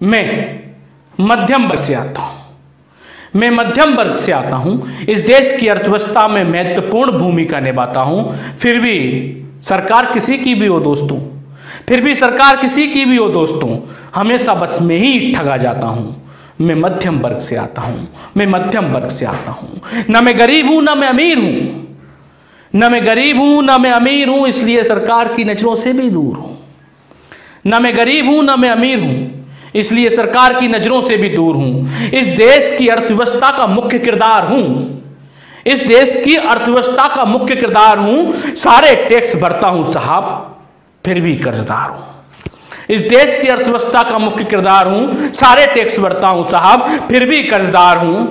मैं मध्यम वर्ग से आता हूं। मैं मध्यम वर्ग से आता हूं, इस देश की अर्थव्यवस्था में महत्वपूर्ण भूमिका निभाता हूं। फिर भी सरकार किसी की भी हो दोस्तों, फिर भी सरकार किसी की भी हो दोस्तों, हमेशा बस में ही ठगा जाता हूं। मैं मध्यम वर्ग से आता हूं, मैं मध्यम वर्ग से आता हूं। न मैं गरीब हूं न मैं अमीर हूं, न मैं गरीब हूं न मैं अमीर हूं, इसलिए सरकार की नजरों से भी दूर हूं। न मैं गरीब हूं न मैं अमीर हूं, इसलिए सरकार की नजरों से भी दूर हूं। इस देश की अर्थव्यवस्था का मुख्य किरदार हूं, इस देश की अर्थव्यवस्था का मुख्य किरदार हूं। सारे टैक्स भरता हूं साहब, फिर भी कर्जदार हूं। इस देश की अर्थव्यवस्था का मुख्य किरदार हूं, सारे टैक्स भरता हूं साहब, फिर भी कर्जदार हूं।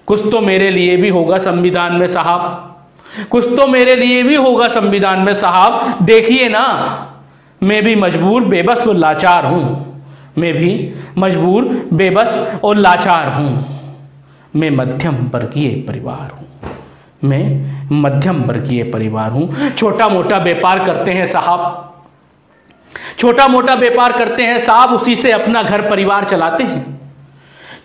कुछ तो मेरे लिए भी होगा संविधान में साहब, कुछ तो मेरे लिए भी होगा संविधान में साहब। देखिए ना, मैं भी मजबूर बेबस और लाचार हूं, मैं भी मजबूर बेबस और लाचार हूं। मैं मध्यम वर्गीय परिवार हूं, मैं मध्यम वर्गीय परिवार हूं। छोटा मोटा व्यापार करते हैं साहब, छोटा मोटा व्यापार करते हैं साहब, उसी से अपना घर परिवार चलाते हैं।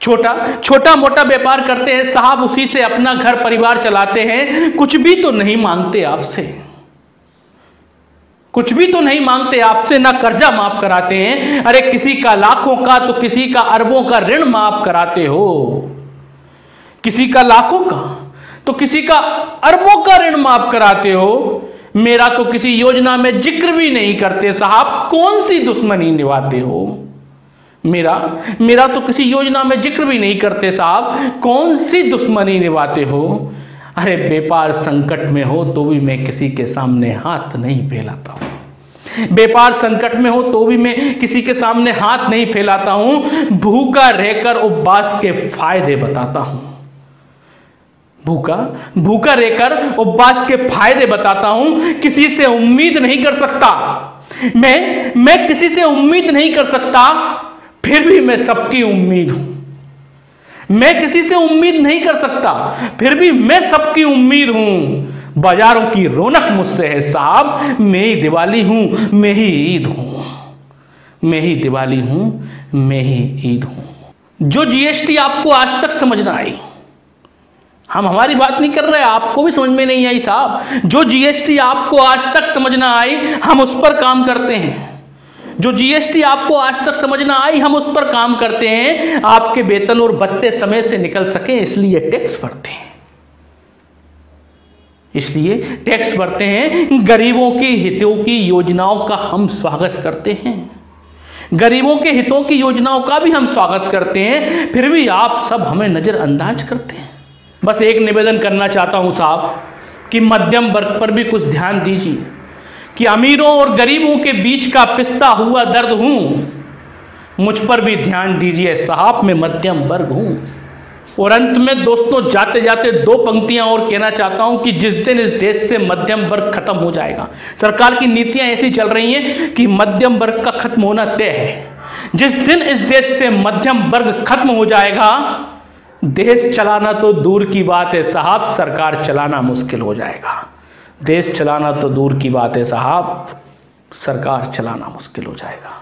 छोटा मोटा व्यापार करते हैं साहब, उसी से अपना घर परिवार चलाते हैं। कुछ भी तो नहीं मांगते आपसे, कुछ भी तो नहीं मांगते आपसे, ना कर्जा माफ कराते हैं। अरे किसी का लाखों का तो किसी का अरबों का ऋण माफ कराते हो, किसी का लाखों का तो किसी का अरबों का ऋण माफ कराते हो। मेरा तो किसी योजना में जिक्र भी नहीं करते साहब, कौन सी दुश्मनी निभाते हो। मेरा तो किसी योजना में जिक्र भी नहीं करते साहब, कौन सी दुश्मनी निभाते हो। अरे व्यापार संकट में हो तो भी मैं किसी के सामने हाथ नहीं फैलाता हूं, व्यापार संकट में हो तो भी मैं किसी के सामने हाथ नहीं फैलाता हूं। भूखा रहकर उपवास के फायदे बताता हूं, भूखा रहकर उपवास के फायदे बताता हूं। किसी से उम्मीद नहीं कर सकता, मैं किसी से उम्मीद नहीं कर सकता, फिर भी मैं सबकी उम्मीद हूं। मैं किसी से उम्मीद नहीं कर सकता, फिर भी मैं सबकी उम्मीद हूं। बाजारों की रौनक मुझसे है साहब, मैं ही दिवाली हूं, मैं ही ईद हूं, मैं ही दिवाली हूं, मैं ही ईद हूं। जो जीएसटी आपको आज तक समझ ना आई, हम हमारी बात नहीं कर रहे, आपको भी समझ में नहीं आई साहब। जो जीएसटी आपको आज तक समझ ना आई, हम उस पर काम करते हैं। जो जीएसटी आपको आज तक समझ ना आई, हम उस पर काम करते हैं। आपके वेतन और भत्ते समय से निकल सके इसलिए टैक्स भरते हैं, इसलिए टैक्स भरते हैं। गरीबों के हितों की योजनाओं का हम स्वागत करते हैं, गरीबों के हितों की योजनाओं का भी हम स्वागत करते हैं, फिर भी आप सब हमें नजरअंदाज करते हैं। बस एक निवेदन करना चाहता हूं साहब कि मध्यम वर्ग पर भी कुछ ध्यान दीजिए, कि अमीरों और गरीबों के बीच का पिसता हुआ दर्द हूं, मुझ पर भी ध्यान दीजिए साहब, मैं मध्यम वर्ग हूं। और अंत में दोस्तों, जाते जाते दो पंक्तियां और कहना चाहता हूं कि जिस दिन इस देश से मध्यम वर्ग खत्म हो जाएगा, सरकार की नीतियां ऐसी चल रही हैं कि मध्यम वर्ग का खत्म होना तय है। जिस दिन इस देश से मध्यम वर्ग खत्म हो जाएगा, देश चलाना तो दूर की बात है साहब, सरकार चलाना मुश्किल हो जाएगा। देश चलाना तो दूर की बात है साहब, सरकार चलाना मुश्किल हो जाएगा।